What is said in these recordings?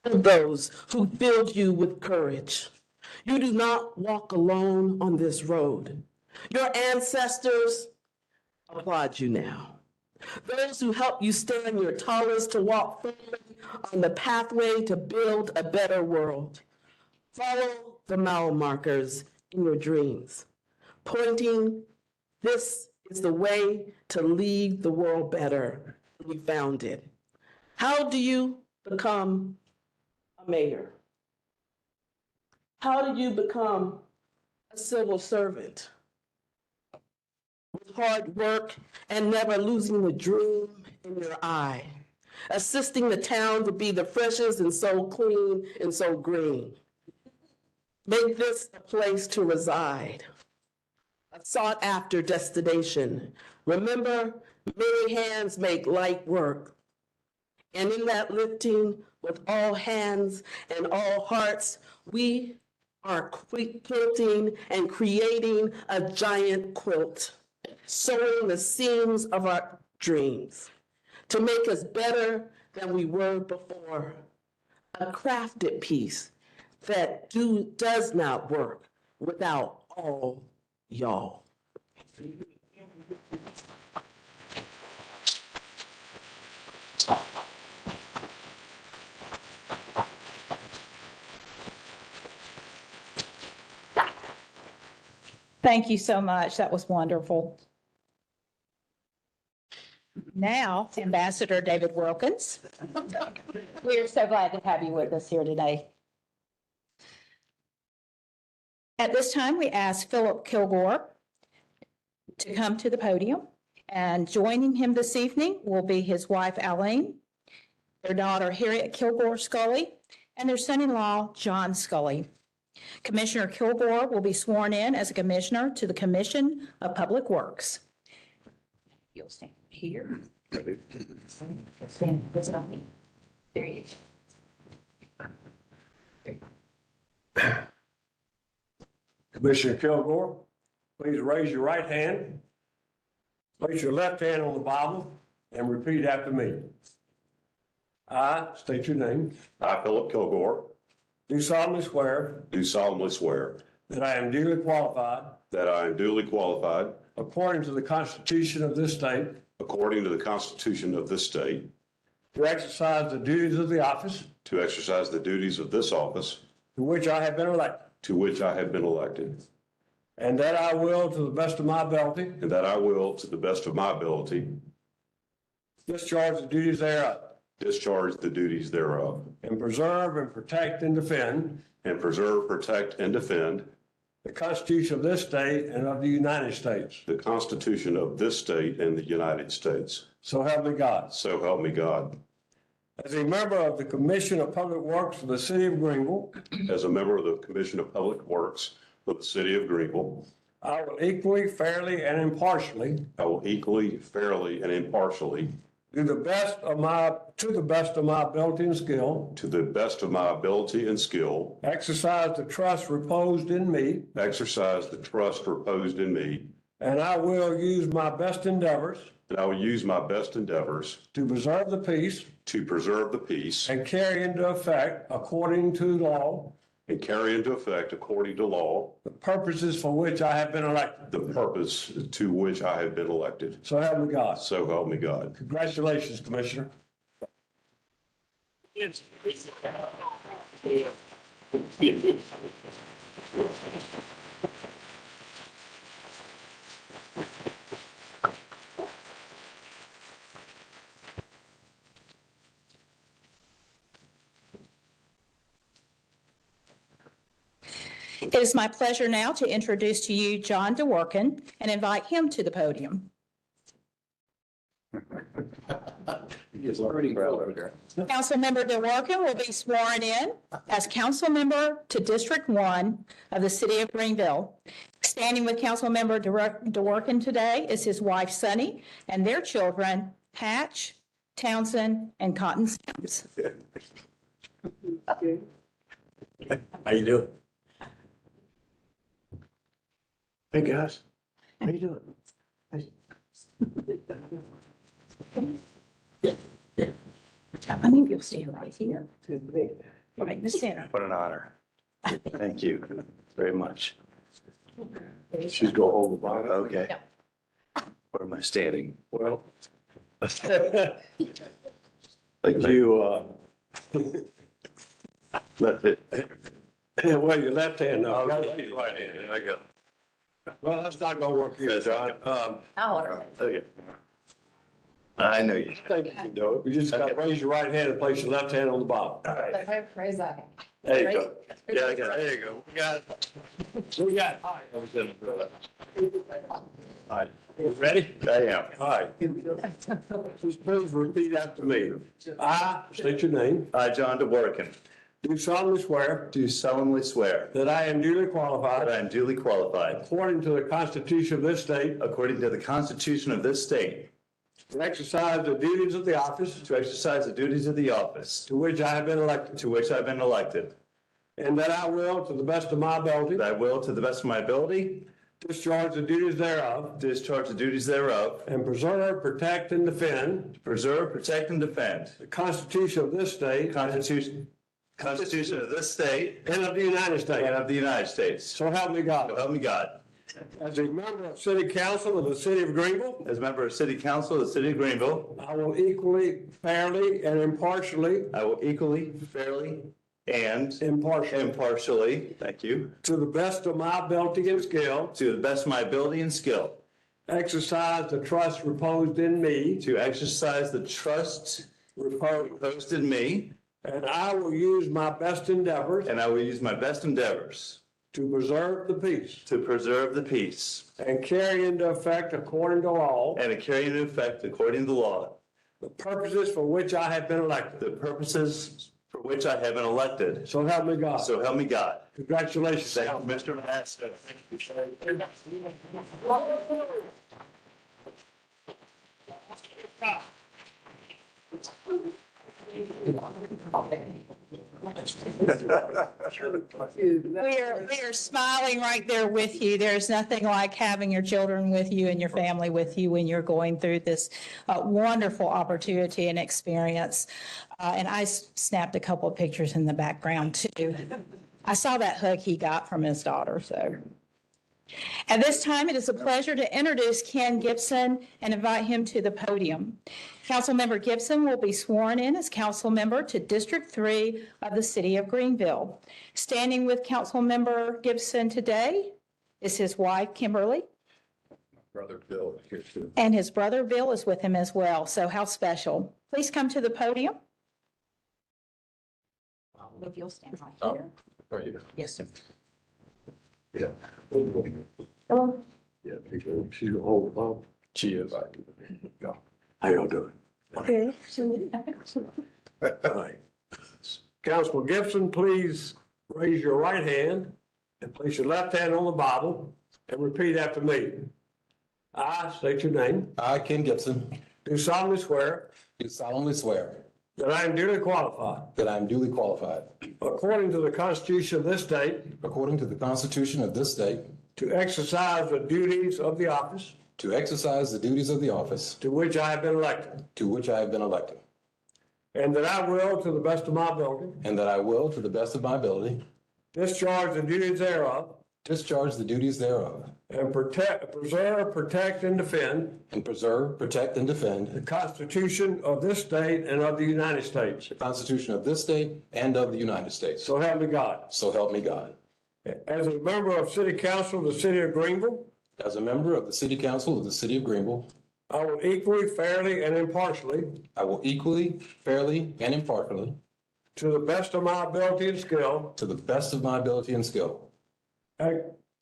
those who filled you with courage. You do not walk alone on this road. Your ancestors applaud you now. Those who helped you stand your tallest to walk firmly on the pathway to build a better world. Follow the mile markers in your dreams, pointing, this is the way to leave the world better. You found it. How do you become a mayor? How do you become a civil servant? With hard work and never losing the dream in your eye, assisting the town to be the freshest and so clean and so green. Make this a place to reside, a sought after destination. Remember, many hands make light work. And in that lifting with all hands and all hearts, we are quilting and creating a giant quilt, sewing the seams of our dreams to make us better than we were before. A crafted piece that does not work without all y'all. Thank you so much. That was wonderful. Now, Ambassador David Wilkins. We are so glad to have you with us here today. At this time, we ask Philip Kilgore to come to the podium, and joining him this evening will be his wife, Aline, their daughter, Harriet Kilgore Scully, and their son-in-law, John Scully. Commissioner Kilgore will be sworn in as a commissioner to the Commission of Public Works. You'll stand here. Stand this on me. There you go. Commissioner Kilgore, please raise your right hand, place your left hand on the Bible, and repeat after me. I state your name. I, Philip Kilgore, Do solemnly swear do solemnly swear that I am duly qualified, that I am duly qualified, according to the Constitution of this state, according to the Constitution of this state, to exercise the duties of the office to exercise the duties of this office to which I have been elected, to which I have been elected, and that I will, to the best of my ability, and that I will, to the best of my ability, discharge the duties thereof, discharge the duties thereof, and preserve and protect and defend and preserve, protect, and defend the Constitution of this state and of the United States. the Constitution of this state and the United States. So help me God. So help me God. As a member of the Commission of Public Works for the City of Greenville, As a member of the Commission of Public Works for the City of Greenville, I will equally, fairly, and impartially I will equally, fairly, and impartially, to the best of my ability and skill, to the best of my ability and skill, exercise the trust reposed in me, exercise the trust reposed in me, and I will use my best endeavors and I will use my best endeavors to preserve the peace to preserve the peace and carry into effect, according to law, and carry into effect, according to law, the purposes for which I have been elected. the purpose to which I have been elected. So help me God. So help me God. Congratulations, Commissioner. It is my pleasure now to introduce to you John DeWorkin and invite him to the podium. Councilmember DeWorkin will be sworn in as council member to District 1 of the City of Greenville. Standing with Councilmember DeWorkin today is his wife Sunny and their children Hatch, Townsend, and Cotton Sims. How you doing? Hey, guys. How you doing? I think you'll stand right here, right in the center. What an honor. Thank you very much. She's gonna hold the Bible. Okay. Yeah. Where am I standing? Well, Like you, Left it. well, your left hand, no. Right hand, there I go. Well, that's not gonna work here, John. Okay. I know you. Thank you, can do it. You just gotta raise your right hand and place your left hand on the Bible. All right. Raise that. There you go. Yeah, I got it. There you go. We got, all right, you ready? I am. All right. Please repeat after me. I state your name. I, John DeWorkin, Do solemnly swear do solemnly swear that I am duly that qualified, I am duly qualified, according to the Constitution of this state, according to the Constitution of this state, to exercise the duties of the office to exercise the duties of the office to which I have been elected, to which I've been elected, and that I will, to the best of my ability, that I will, to the best of my ability, discharge the duties thereof, discharge the duties thereof, and preserve, protect, and defend preserve, protect, and defend the Constitution of this state Constitution of this state and of the United and States. of the United States. So help me So God. help me God. As a member of City Council of the City of Greenville, As a member of City Council of the City of Greenville, I will equally, fairly, and impartially, I will equally, fairly, and impartially, thank you, to the best of my ability and skill, to the best of my ability and skill, exercise the trust reposed in me, to exercise the trust reposed in me, and I will use my best endeavors and I will use my best endeavors to preserve the peace to preserve the peace and carry into effect according to law and to carry into effect according to law the purposes for which I have been elected. the purposes for which I have been elected. So help me God. So help me God. Congratulations. Thank you, Mr. Master. We are smiling right there with you. There's nothing like having your children with you and your family with you when you're going through this wonderful opportunity and experience. And I snapped a couple of pictures in the background too. I saw that hug he got from his daughter, so. At this time, it is a pleasure to introduce Ken Gibson and invite him to the podium. Councilmember Gibson will be sworn in as council member to District 3 of the City of Greenville. Standing with Councilmember Gibson today is his wife, Kimberly, Brother Bill here too. and his brother Bill is with him as well. So how special. Please come to the podium. If you'll stand right here. Are you? Yes, sir. Yeah. Hello. Yeah, she's gonna hold the Bible. She is. Yeah. How y'all doing? Okay. All right. Councilman Gibson, please raise your right hand and place your left hand on the Bible and repeat after me. I state your name. I, Ken Gibson, Do solemnly swear do solemnly swear that I am duly qualified, that I am duly qualified, according to the Constitution of this state, according to the Constitution of this state, to exercise the duties of the office to exercise the duties of the office to which I have been elected, to which I have been elected, and that I will, to the best of my ability, and that I will, to the best of my ability, discharge the duties thereof, discharge the duties thereof, and preserve, protect, and defend and preserve, protect, and defend the Constitution of this state and of the United States. the Constitution of this state and of the United States. So help me God. So help me God. As a member of City Council of the City of Greenville, As a member of the City Council of the City of Greenville, I will equally, fairly, and impartially, I will equally, fairly, and impartially, to the best of my ability and skill, to the best of my ability and skill,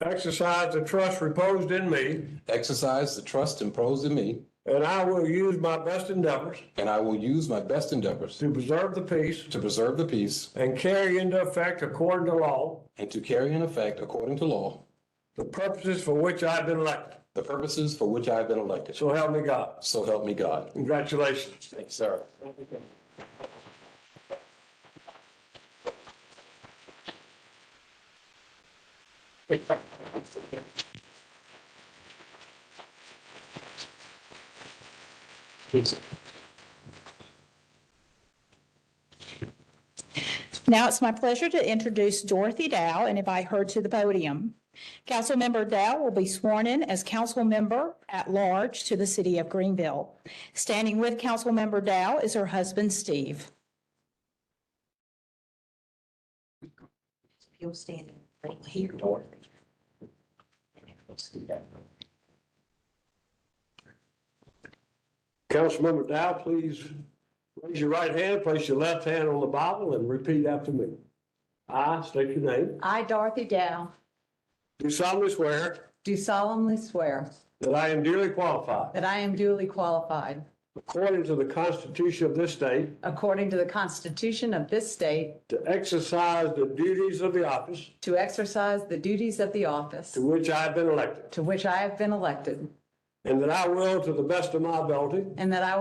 exercise the trust reposed in me, exercise the trust imposed in me, and I will use my best endeavors and I will use my best endeavors to preserve the peace to preserve the peace and carry into effect according to law and to carry in effect according to law the purposes for which I have been elected. the purposes for which I have been elected. So help me God. So help me God. Congratulations. Thanks, sir. Now it's my pleasure to introduce Dorothy Dow and invite her to the podium. Councilmember Dow will be sworn in as council member at large to the city of Greenville. Standing with Councilmember Dow is her husband, Steve. You'll stand right here, Dorothy. Councilmember Dow, please raise your right hand, place your left hand on the Bible, and repeat after me. I state your name. I, Dorothy Dow, Do solemnly swear do solemnly swear that I am duly qualified, that I am duly qualified, according to the Constitution of this state, according to the Constitution of this state, to exercise the duties of the office to exercise the duties of the office to which I have been elected, to which I have been elected, and that I will, to the best of my ability, and that I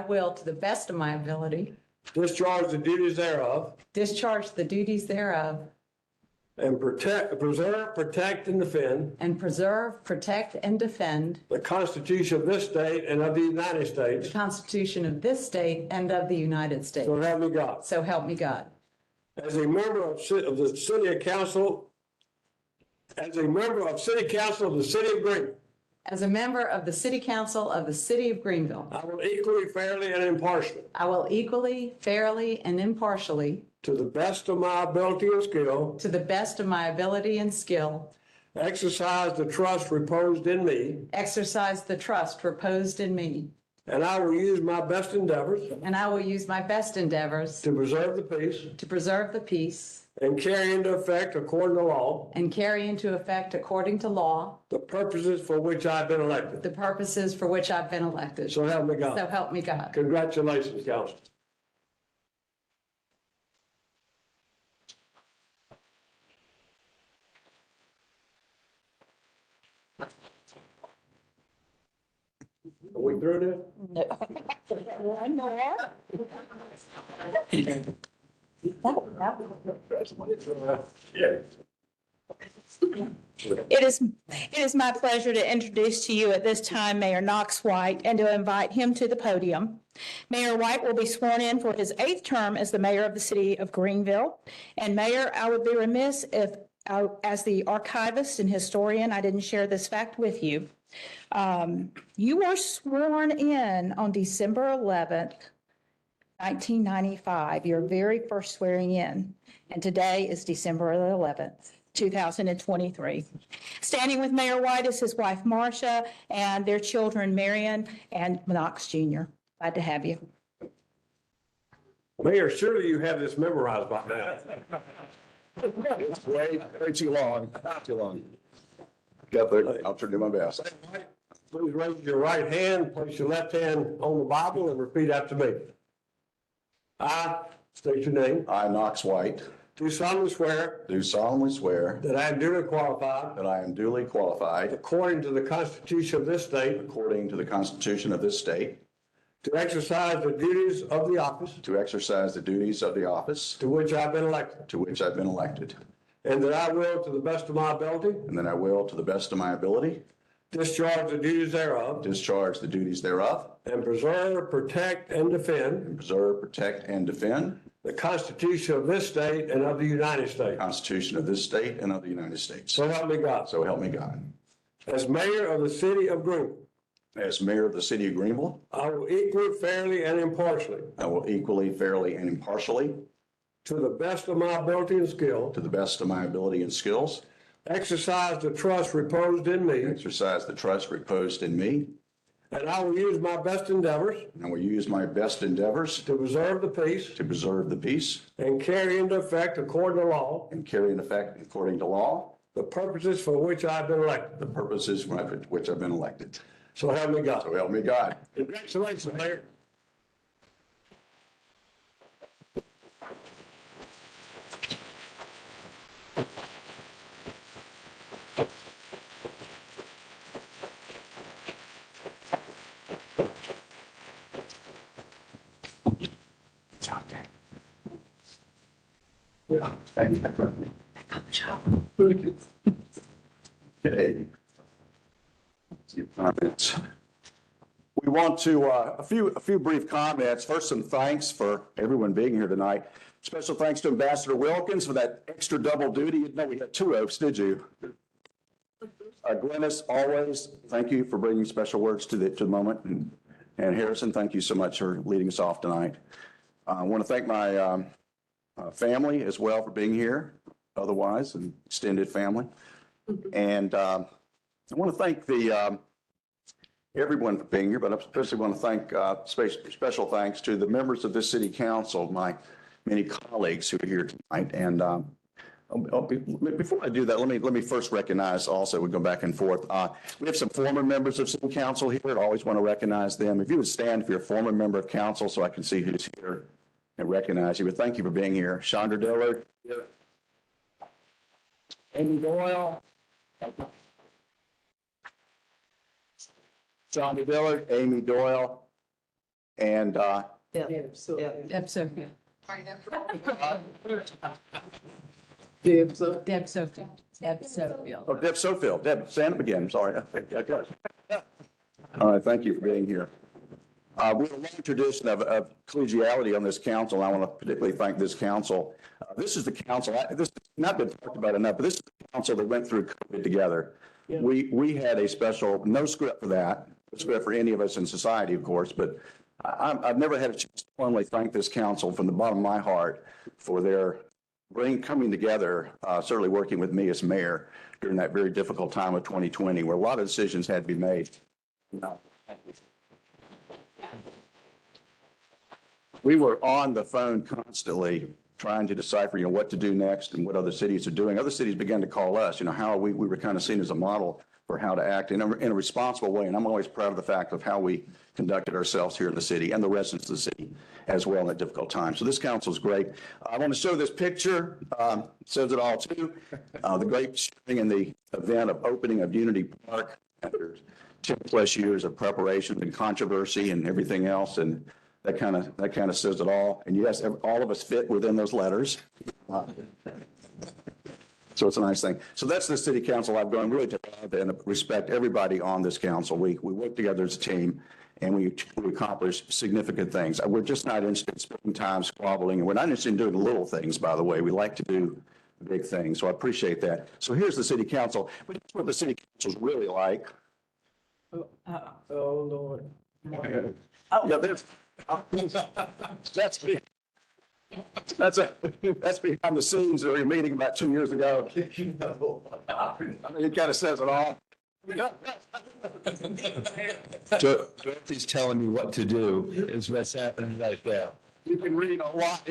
will, to the best of my ability, discharge the duties thereof, discharge the duties thereof, and preserve, protect, and defend and preserve, protect, and defend the Constitution of this state and of the United the States. Constitution of this state and of the United States. So help me God. So help me God. As a member of the city council, as a member of city council of the city of Greenville, As a member of the City Council of the City of Greenville, I will equally, fairly, and impartially, I will equally, fairly, and impartially, to the best of my ability and skill, to the best of my ability and skill, exercise the trust reposed in me, exercise the trust reposed in me, and I will use my best endeavors and I will use my best endeavors to preserve the peace to preserve the peace and carry into effect, according to law, and carry into effect according to law the purposes for which I have been elected. the purposes for which I've been elected. So help me So God. help me God. Congratulations, council. Are we through this? No. One more. Yeah. It is my pleasure to introduce to you at this time Mayor Knox White and to invite him to the podium. Mayor White will be sworn in for his 8th term as the mayor of the city of Greenville. And Mayor, I would be remiss if, as the archivist and historian, I didn't share this fact with you. You were sworn in on December 11th, 1995, your very first swearing in. And today is December 11th. 2023. Standing with Mayor White is his wife, Marcia, and their children, Marion and Knox Jr. Glad to have you. Mayor, surely you have this memorized by now. Way too long, too long. Got there, I'll try to do my best. Please raise your right hand, place your left hand on the Bible, and repeat after me. I state your name. I, Knox White, Do solemnly swear do solemnly swear that I am duly qualified, that I am duly qualified, according to the Constitution of this state, according to the Constitution of this state, to exercise the duties of the office to exercise the duties of the office to which I have been elected, to which I've been elected, and that I will, to the best of my ability, and that I will, to the best of my ability, discharge the duties thereof, discharge the duties thereof, and preserve, protect, and defend and preserve, protect, and defend the Constitution of this state and of the United the States. Constitution of this state and of the United States. So help me God. So help me God. As mayor of the city of Greenville, As mayor of the city of Greenville, I will equally, fairly, and impartially, I will equally, fairly, and impartially, to the best of my ability and skill, to the best of my ability and skills, exercise the trust reposed in me, exercise the trust reposed in me, and I will use my best endeavors and I will use my best endeavors to preserve the peace to preserve the peace and carry into effect, according to law, and carry into effect, according to law, the purposes for which I have been elected. the purposes for which I've been elected. So help me God. So help me God. Congratulations, Mayor. Yeah. Thank you. Okay. Comments. We want to, a few brief comments. First, some thanks for everyone being here tonight. Special thanks to Ambassador Wilkins for that extra double duty. You didn't know we had 2 oaths, did you? Glennis, always, thank you for bringing special words to the moment. And Harrison, thank you so much for leading us off tonight. I want to thank my family as well for being here, otherwise, and extended family. And I want to thank everyone for being here, but I especially want to thank special thanks to the members of this city council, my many colleagues who are here tonight. And before I do that, let me first recognize also, we go back and forth. We have some former members of city council here. I always want to recognize them. If you would stand if you're a former member of council so I can see who's here and recognize you. But thank you for being here. Chandra Dillard. Amy Doyle. Chandra Dillard, Amy Doyle, and Deb Sofield. Deb, so Deb Sofield. Deb Sofield. oh, Deb Sofield. Deb, stand up again. I'm sorry. All right, thank you for being here. We have a long tradition of collegiality on this council. I want to particularly thank this council. This is the council, this has not been talked about enough, but this is the council that went through COVID together. Yeah. We had a special, no script for that, no script for any of us in society, of course, but I've never had a chance to formally thank this council from the bottom of my heart for their coming together, certainly working with me as mayor during that very difficult time of 2020, where a lot of decisions had to be made. We were on the phone constantly trying to decipher, what to do next and what other cities are doing. Other cities began to call us, how we were kind of seen as a model for how to act in a responsible way. And I'm always proud of the fact of how we conducted ourselves here in the city and the residents of the city as well in that difficult time. So this council is great. I want to show this picture. Says it all too. The great shooting in the event of opening of Unity Park after 10 plus years of preparation and controversy and everything else. And that kind of says it all. And yes, all of us fit within those letters. So it's a nice thing. So that's the city council. I've gone really to love and respect everybody on this council. We work together as a team and we accomplish significant things. We're just not interested in spending time squabbling, and we're not interested in doing little things, by the way. We like to do big things. So I appreciate that. So here's the city council. But here's what the city council is really like. oh, Lord. Yeah, that's behind the scenes of your meeting about 2 years ago. I mean, it kind of says it all. Dorothy's telling me what to do is what's happening right there. You can read a lot.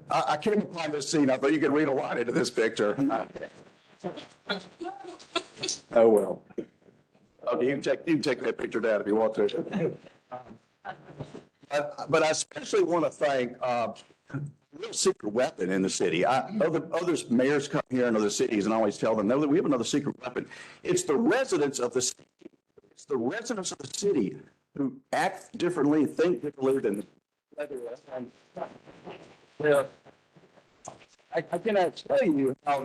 I came upon this scene. I thought you could read a lot into this picture. Oh, well. Okay, you can take that picture down if you want to. But I especially want to thank real secret weapon in the city. Other mayors come here in other cities and I always tell them, no, that we have another secret weapon. It's the residents of the city. It's the residents of the city who act differently, think differently than I cannot tell you how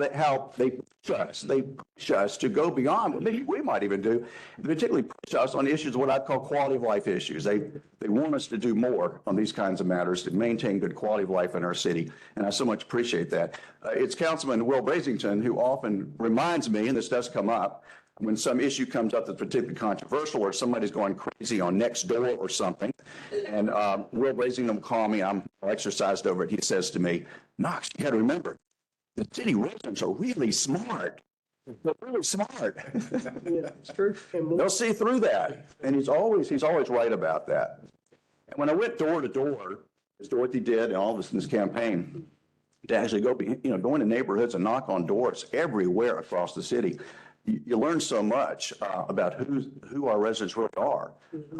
they push us to go beyond what maybe we might even do, particularly push us on issues of what I call quality of life issues. They want us to do more on these kinds of matters to maintain good quality of life in our city, and I so much appreciate that. It's Councilman Will Brasington who often reminds me, and this does come up, when some issue comes up that's particularly controversial or somebody's going crazy on Nextdoor or something, and Will Brasington will call me, I'm exercised over it, he says to me, Knox, you got to remember, the city residents are really smart. They're really smart. Yeah, it's true. They'll see through that. And he's always right about that. And when I went door to door, as Dorothy did and all of us in this campaign, to actually go into neighborhoods and knock on doors everywhere across the city, you learn so much about who our residents really are,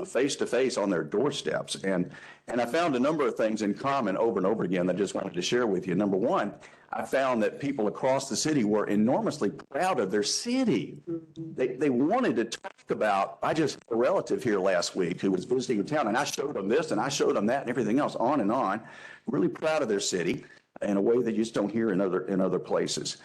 face to face on their doorsteps. And I found a number of things in common over and over again that I just wanted to share with you. Number one, I found that people across the city were enormously proud of their city. They wanted to talk about, I just had a relative here last week who was visiting in town, and I showed them this and I showed them that and everything else, on and on. Really proud of their city in a way that you just don't hear in other places.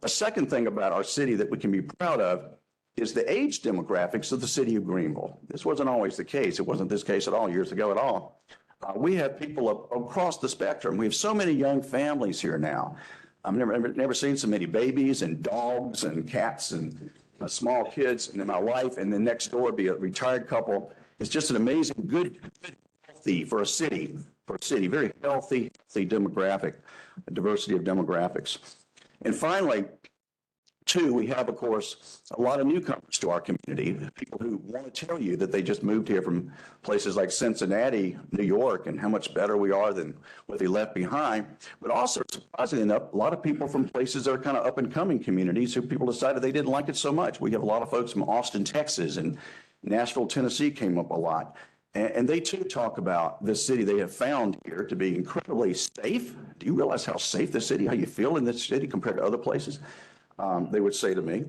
A second thing about our city that we can be proud of is the age demographics of the city of Greenville. This wasn't always the case. It wasn't this case at all years ago at all. We have people across the spectrum. We have so many young families here now. I've never seen so many babies and dogs and cats and small kids, and then my wife, and then next door be a retired couple. It's just an amazing, good, healthy for a city, very healthy demographic, diversity of demographics. And finally, two, we have, of course, a lot of newcomers to our community, people who want to tell you that they just moved here from places like Cincinnati, New York, and how much better we are than what they left behind. But also, surprisingly enough, a lot of people from places that are kind of up-and-coming communities who people decided they didn't like it so much. We have a lot of folks from Austin, Texas, and Nashville, Tennessee came up a lot. And they too talk about this city they have found here to be incredibly safe. Do you realize how safe this city, how you feel in this city compared to other places? They would say to me,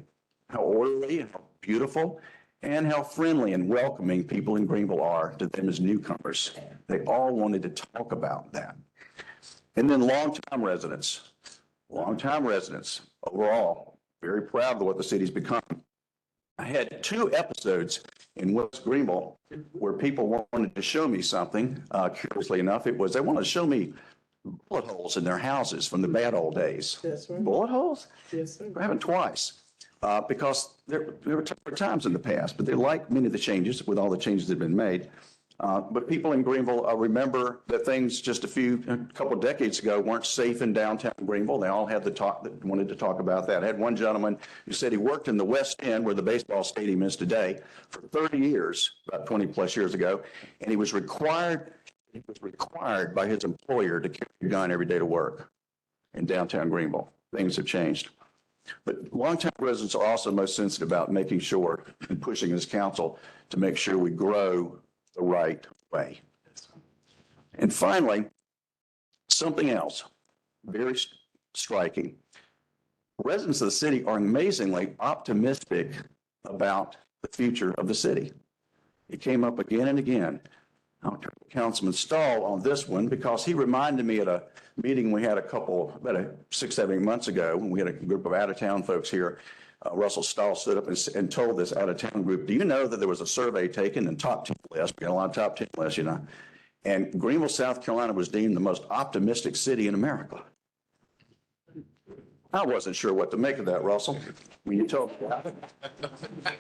how orderly, how beautiful, and how friendly and welcoming people in Greenville are to them as newcomers. They all wanted to talk about that. And then longtime residents overall, very proud of what the city's become. I had 2 episodes in West Greenville where people wanted to show me something. Curiously enough, they wanted to show me bullet holes in their houses from the bad old days. That's right. Bullet holes? Yes, sir. It happened twice because there were tougher times in the past, but they like many of the changes with all the changes that have been made. But people in Greenville remember that things just a couple of decades ago weren't safe in downtown Greenville. They all had the talk that wanted to talk about that. I had one gentleman who said he worked in the West End where the baseball stadium is today for 30 years, about 20 plus years ago, and he was required by his employer to carry a gun every day to work in downtown Greenville. Things have changed. But longtime residents are also most sensitive about making sure and pushing this council to make sure we grow the right way. And finally, something else very striking. Residents of the city are amazingly optimistic about the future of the city. It came up again and again. I'll turn to Councilman Stahl on this one because he reminded me at a meeting we had about 6, 7 months ago when we had a group of out-of-town folks here. Russell Stahl stood up and told this out-of-town group, do you know that there was a survey taken and top 10 list, we got a lot of top 10 lists, you know, and Greenville, South Carolina was deemed the most optimistic city in America. I wasn't sure what to make of that, Russell, when you told me that.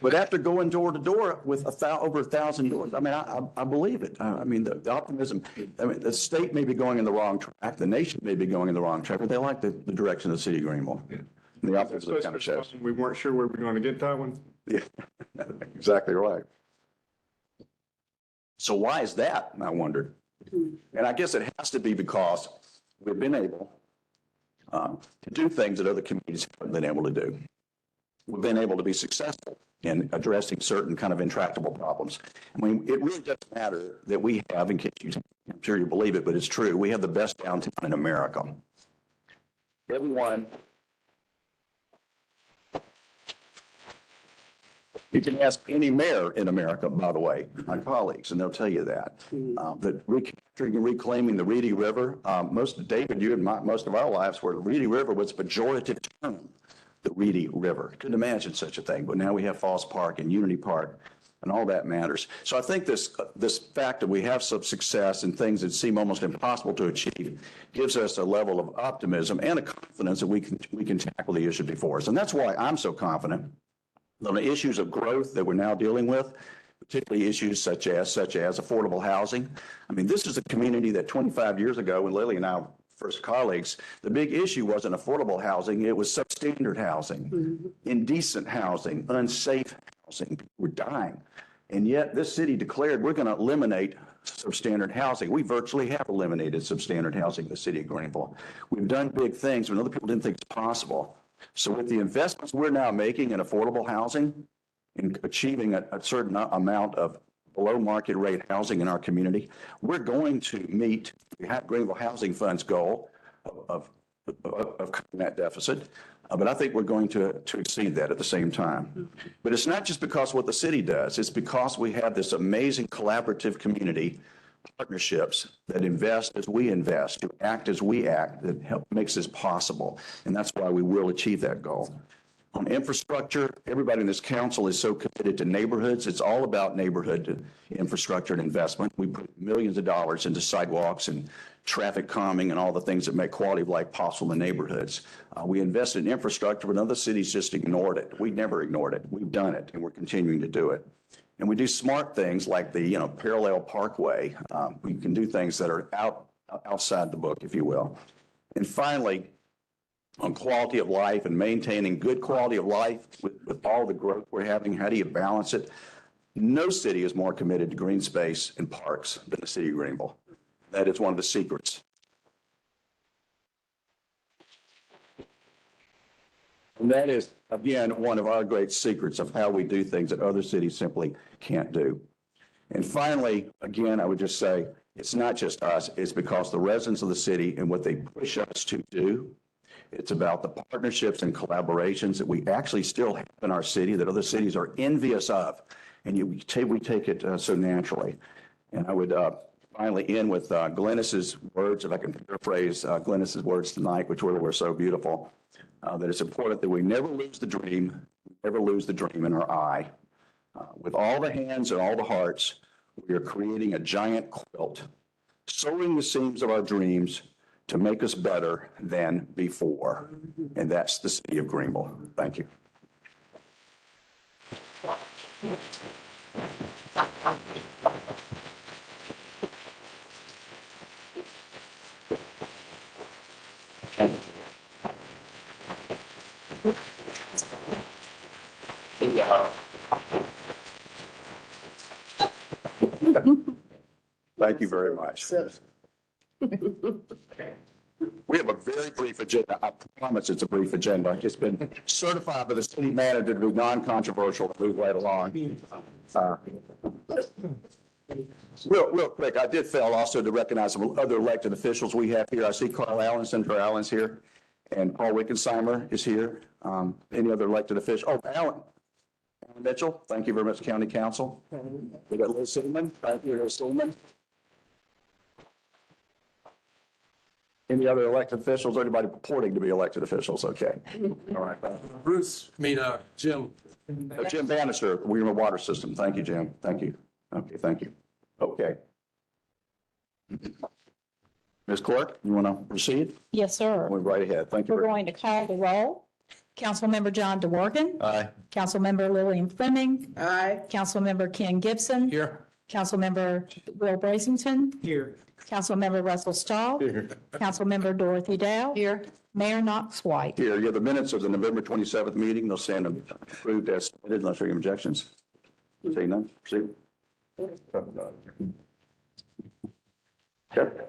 But after going door to door with over 1,000 doors, I mean, I believe it. I mean, the optimism, I mean, the state may be going in the wrong track, the nation may be going in the wrong track, but they like the direction of the city of Greenville. And the optimism kind of shows. We weren't sure we were going to get that one. Yeah, exactly right. So why is that? I wondered. And I guess it has to be because we've been able to do things that other communities haven't been able to do. We've been able to be successful in addressing certain kind of intractable problems. I mean, it really doesn't matter that we have, in case I'm sure you believe it, but it's true, we have the best downtown in America. Everyone, you can ask any mayor in America, by the way, my colleagues, and they'll tell you that. That recapturing and reclaiming the Reedy River, David, you and most of our lives where the Reedy River was a pejorative term, the Reedy River. Couldn't imagine such a thing, but now we have Falls Park and Unity Park, and all that matters. So I think this fact that we have some success in things that seem almost impossible to achieve gives us a level of optimism and a confidence that we can tackle the issue before us. And that's why I'm so confident on the issues of growth that we're now dealing with, particularly issues such as affordable housing. I mean, this is a community that 25 years ago, when Lily and I were first colleagues, the big issue wasn't affordable housing, it was substandard housing, indecent housing, unsafe housing. People were dying. And yet this city declared we're going to eliminate substandard housing. We virtually have eliminated substandard housing in the city of Greenville. We've done big things when other people didn't think it's possible. So with the investments we're now making in affordable housing, in achieving a certain amount of below market rate housing in our community, we're going to meet the Greenville Housing Fund's goal of cutting that deficit. But I think we're going to exceed that at the same time. But it's not just because of what the city does. It's because we have this amazing collaborative community partnerships that invest as we invest, to act as we act, that makes this possible. And that's why we will achieve that goal. On infrastructure, everybody in this council is so committed to neighborhoods. It's all about neighborhood infrastructure and investment. We put millions of dollars into sidewalks and traffic calming and all the things that make quality of life possible in neighborhoods. We invest in infrastructure, but other cities just ignored it. We never ignored it. We've done it, and we're continuing to do it. And we do smart things like the, parallel parkway. We can do things that are outside the book, if you will. And finally, on quality of life and maintaining good quality of life with all the growth we're having, how do you balance it? No city is more committed to green space and parks than the city of Greenville. That is one of the secrets. And that is, again, one of our great secrets of how we do things that other cities simply can't do. And finally, again, I would just say, it's not just us, it's because the residents of the city and what they push us to do. It's about the partnerships and collaborations that we actually still have in our city that other cities are envious of. And we take it so naturally. And I would finally end with Glennis's words, if I can paraphrase Glennis's words tonight, which were so beautiful, that it's important that we never lose the dream in our eye. With all the hands and all the hearts, we are creating a giant quilt, sewing the seams of our dreams to make us better than before. And that's the city of Greenville. Thank you. Thank you very much. We have a very brief agenda. I promise it's a brief agenda. It's been certified by the city manager to be non-controversial to move right along. Real quick, I did fail also to recognize some other elected officials we have here. I see Carl Allen, Senator Allen's here, and Paul Wickensheimer is here. Any other elected official? Oh, Alan Mitchell, thank you very much, County Council. We got Liz Silman. Thank you, Liz Silman. Any other elected officials, or anybody purporting to be elected officials? Okay. All right. Jim. Jim Bannister, Greenville Water System. Thank you, Jim. Thank you. Okay, thank you. Okay. Ms. Clerk, you want to proceed? Yes, sir. Move right ahead. Thank you. We're going to call the roll. Councilmember John DeWorke. Aye. Councilmember Lillian Fleming. Aye. Councilmember Ken Gibson. Here. Councilmember Will Brazington. Here. Councilmember Russell Stahl. Here. Councilmember Dorothy Dow. Here. Mayor Knox White. Here, you have the minutes of the November 27th meeting. They'll stand approved as submitted unless there are any objections. Seeing none, proceed. Okay.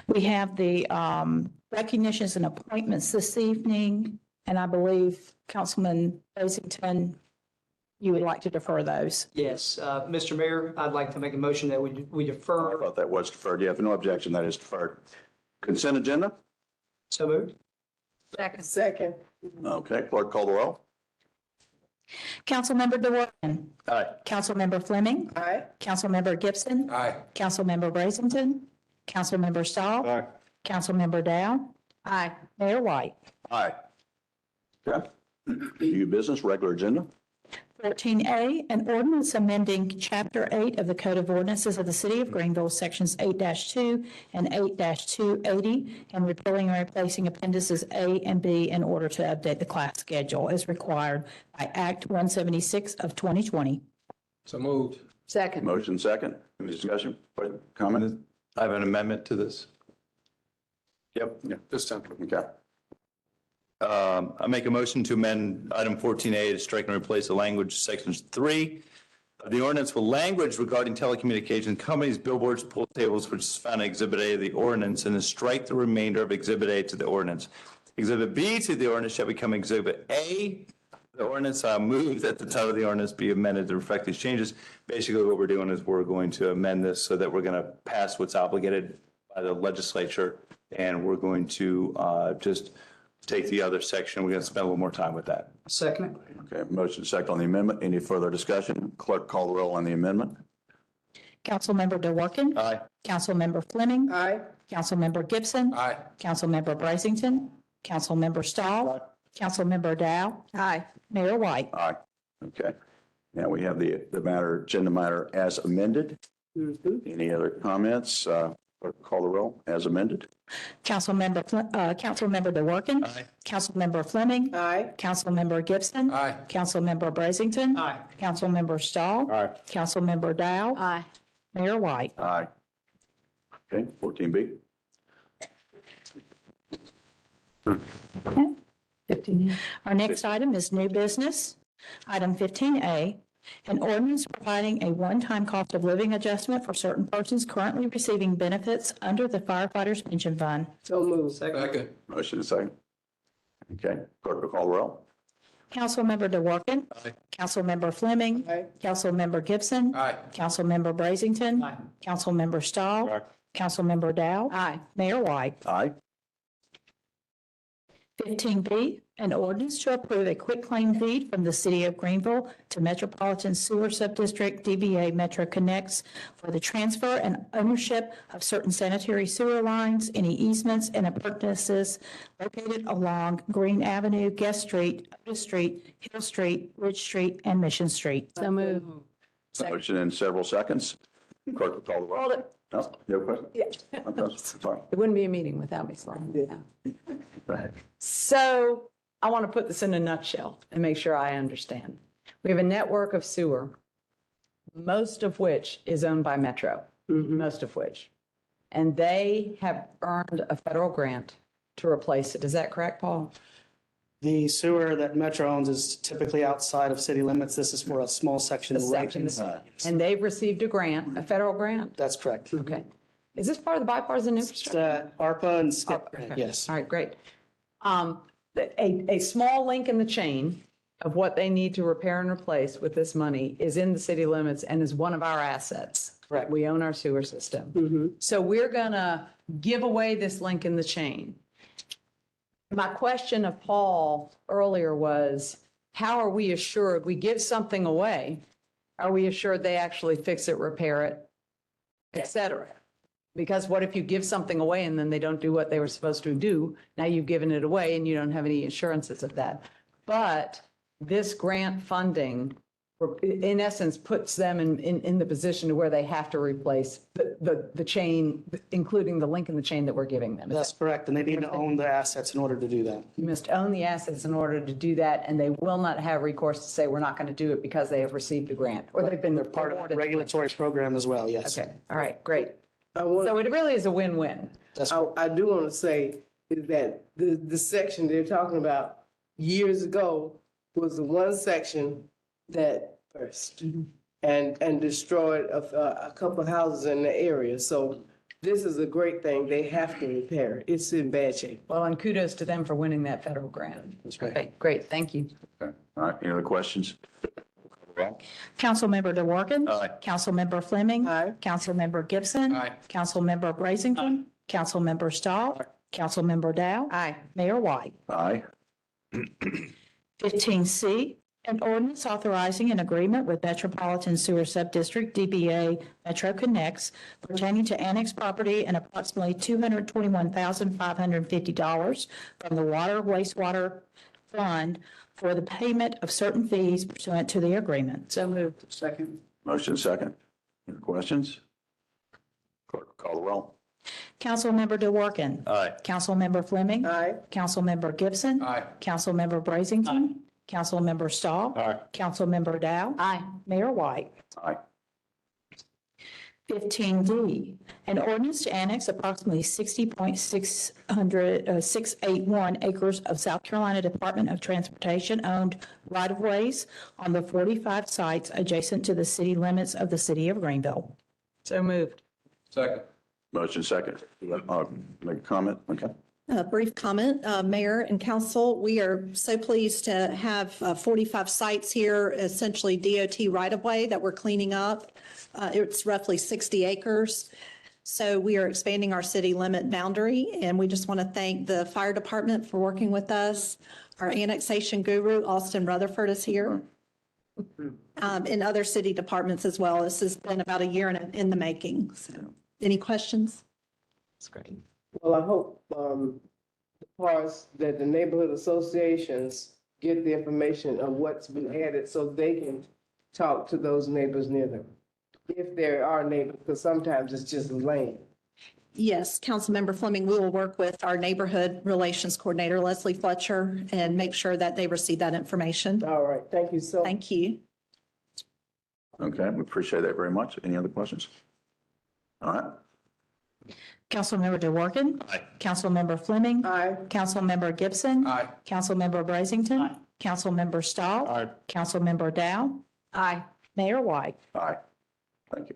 We have the recognitions and appointments this evening, and I believe Councilman Brazington, you would like to defer those. Yes, Mr. Mayor, I'd like to make a motion that we I defer. thought that was deferred. Yeah, if no objection, that is deferred. Consent agenda? So moved. Second. Okay, clerk call the roll. Councilmember DeWorke. Aye. Councilmember Fleming. Aye. Councilmember Gibson. Aye. Councilmember Brazington. Councilmember Stahl. Aye. Councilmember Dow. Aye. Mayor White. Aye. Okay. New business, regular agenda. 14A, an ordinance amending Chapter 8 of the Code of Ordinances of the City of Greenville, Sections 8-2 and 8-280, and repealing and replacing appendices A and B in order to update the class schedule as required by Act 176 of 2020. So moved. Second. Motion second. Any discussion? Comment? I have an amendment to this. Yep. Yeah. This time. Okay. I make a motion to amend item 14A to strike and replace the language sections 3 of the ordinance with language regarding telecommunications companies, billboards, pool tables, which is found in Exhibit A of the ordinance, and to strike the remainder of Exhibit A to the ordinance. Exhibit B to the ordinance shall become Exhibit A. The ordinance move that the title of the ordinance be amended to reflect these changes. Basically, what we're doing is we're going to amend this so that we're going to pass what's obligated by the legislature, and we're going to just take the other section. We're going to spend a little more time with that. Second. Okay, motion second on the amendment. Any further discussion? Clerk call the roll on the amendment. Councilmember DeWorke. Aye. Councilmember Fleming. Aye. Councilmember Gibson. Aye. Councilmember Brazington. Councilmember Stahl, Councilmember Dow. Aye. Mayor White. Aye. Okay. Now we have the agenda matter as amended. Any other comments? Clerk, call the roll as amended. Councilmember DeWorke. Aye. Councilmember Fleming. Aye. Councilmember Gibson. Aye. Councilmember Brazington. Aye. Councilmember Stahl. Aye. Councilmember Dow. Aye. Mayor White. Aye. Okay, 14B. 15. Our next item is new business. Item 15A, an ordinance providing a one-time cost of living adjustment for certain persons currently receiving benefits under the firefighters pension fund. So moved. Second. Motion is second. Okay, clerk will call the roll. Councilmember DeWorke. Aye. Councilmember Fleming. Aye. Councilmember Gibson. Aye. Councilmember Brazington. Aye. Councilmember Stahl. Aye. Councilmember Dow. Aye. Mayor White. Aye. 15B, an ordinance to approve a quitclaim deed from the city of Greenville to Metropolitan Sewer Subdistrict DBA Metro Connects for the transfer and ownership of certain sanitary sewer lines, any easements and appurtenances located along Green Avenue, Guest Street, Otis Street, Hill Street, Ridge Street, and Mission Street. So moved. Motion in several seconds. Clerk will call the roll. Hold it. No, you have a question? Yeah. Okay, sorry. It wouldn't be a meeting without me slowing down. Go ahead. So I want to put this in a nutshell and make sure I understand. We have a network of sewer, most of which is owned by Metro, most of which. And they have earned a federal grant to replace it. Is that correct, Paul? The sewer that Metro owns is typically outside of city limits. This is for a small section The right section. inside. And they've received a grant, a federal grant? That's correct. Okay. Is this part of the bipartisan It's infrastructure? ARPA and SCIP, Okay. grant, yes. All right, great. A small link in the chain of what they need to repair and replace with this money is in the city limits and is one of our assets. Correct. We own our sewer system. So we're gonna give away this link in the chain. My question of Paul earlier was, how are we assured we give something away? Are we assured they actually fix it, repair it, et cetera? Because what if you give something away and then they don't do what they were supposed to do? Now you've given it away and you don't have any assurances of that. But this grant funding, in essence, puts them in the position to where they have to replace the chain, including the link in the chain that we're giving them. That's correct. And they need to own the assets in order to do that. You must own the assets in order to do that, and they will not have recourse to say, we're not going to do it because they have received a grant, or they've been They're part of awarded. the regulatory program as well, yes. Okay, all right, great. I want, So it really is a win-win. That's I do want to say that the section they're talking about years ago was the one section that burst and destroyed a couple of houses in the area. So this is a great thing. They have to repair it. It's in bad shape. Well, and kudos to them for winning that federal grant. That's right. Okay, great, thank you. Okay. All right, any other questions? Councilmember DeWorke. Aye. Councilmember Fleming. Aye. Councilmember Gibson. Aye. Councilmember Brazington. Councilmember Stahl. Councilmember Dow. Aye. Mayor White. Aye. 15C, an ordinance authorizing an agreement with Metropolitan Sewer Subdistrict, DBA Metro Connects, pertaining to annexed property and approximately $221,550 from the Water Wastewater Fund for the payment of certain fees pursuant to the agreement. So moved. Second. Motion second. Any questions? Clerk will call the roll. Councilmember DeWorke. Aye. Councilmember Fleming. Aye. Councilmember Gibson. Aye. Councilmember Brazington. Councilmember Stahl. Aye. Councilmember Dow. Aye. Mayor White. Aye. 15D, an ordinance to annex approximately 60.681 acres of South Carolina Department of Transportation owned right-of-ways on the 45 sites adjacent to the city limits of the city of Greenville. So moved. Second. Motion second. Make a comment? Okay. A brief comment, Mayor and Council, we are so pleased to have 45 sites here, essentially DOT right-of-way that we're cleaning up. It's roughly 60 acres. So we are expanding our city limit boundary, and we just want to thank the fire department for working with us. Our annexation guru, Austin Rutherford, is here. And other city departments as well. This has been about a year in the making. So, any questions? That's great. Well, I hope parts that the neighborhood associations get the information of what's been added so they can talk to those neighbors near them. If there are neighbors, because sometimes it's just land. Yes, Councilmember Fleming, we will work with our neighborhood relations coordinator, Leslie Fletcher, and make sure that they receive that information. All right, thank you so. Thank you. Okay, we appreciate that very much. Any other questions? All right. Councilmember DeWorke. Aye. Councilmember Fleming. Aye. Councilmember Gibson. Aye. Councilmember Brazington. Councilmember Stahl. Aye. Councilmember Dow. Aye. Mayor White. Aye. Thank you.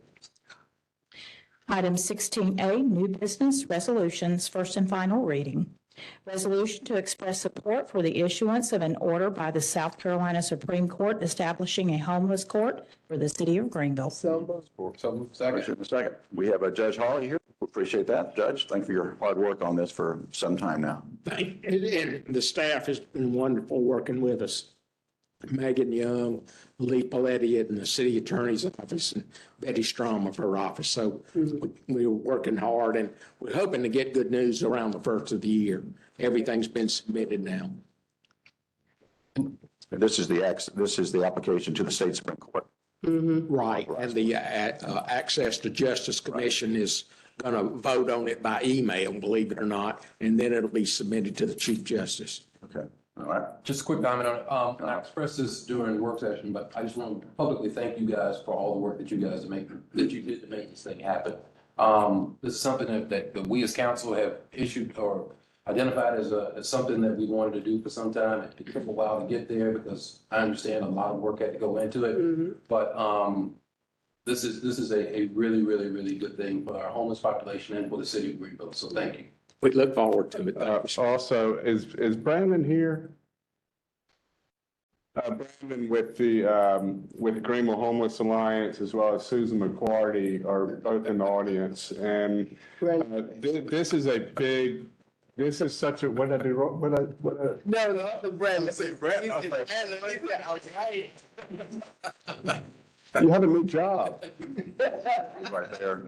Item 16A, new business resolutions, first and final reading. Resolution to express support for the issuance of an order by the South Carolina Supreme Court establishing a homeless court for the city of Greenville. So, So second. Motion and a second. We have Judge Hawley here. We appreciate that. Judge, thank you for your hard work on this for some time now. And the staff has been wonderful working with us. Megan Young, Lee Paletti in the city attorney's office, and Betty Strom of her office. So we were working hard, and we're hoping to get good news around the first of the year. Everything's been submitted now. This is the application to the state Supreme Court. Right, and the Access to Justice Commission is going to vote on it by email, believe it or not, and then it'll be submitted to the Chief Justice. Okay, all right. Just a quick comment on it. I expressed this during the work session, but I just want to publicly thank you guys for all the work that you guys that you did to make this thing happen. This is something that we as council have issued or identified as something that we wanted to do for some time. It took a while to get there because I understand a lot of work had to go into it. But this is a really, really, really good thing for our homeless population and for the city of Greenville. So thank you. We look forward to it. Also, is Brandon here? Brandon with the Greenville Homeless Alliance, as well as Susan McClarty are both in the audience. And this is a big, this is such a, what did I do wrong? no, the other Brandon. You have a new job. Right there.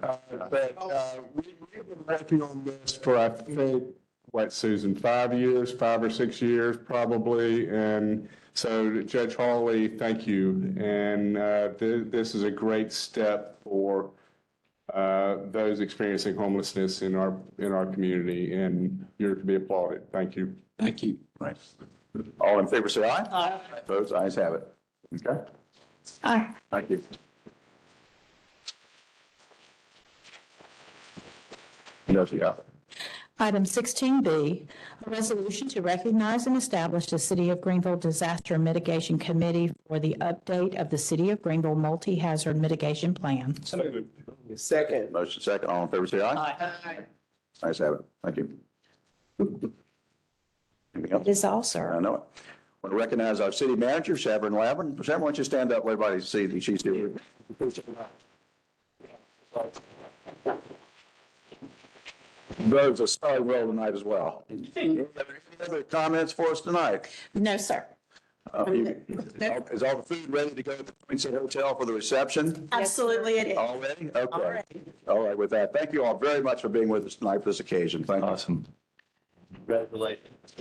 We've been working on this for, I think, what, Susan, 5 years, 5 or 6 years probably. And so Judge Hawley, thank you. And this is a great step for those experiencing homelessness in our community, and you're to be applauded. Thank you. Thank you. Right. All in favor, say aye. Aye. Opposed, ayes have it. Okay, Aye. thank you. Yes, yeah. Item 16B, a resolution to recognize and establish the City of Greenville Disaster Mitigation Committee for the update of the City of Greenville Multi-Hazard Mitigation Plan. Second. Motion second, all in favor, say aye. Aye. Ayes have it. Thank you. Anything else? It is all, sir. I know it. I want to recognize our city manager, Sharon Lavin. Sharon, why don't you stand up, let everybody see that she's here. Rose is starting well tonight as well. Any other comments for us tonight? No, sir. Is all the food ready to go at the Quincy Hotel for the reception? Absolutely it is. Already? Okay. All right, with that, thank you all very much for being with us tonight for this occasion. Thank you. Awesome. Congratulations.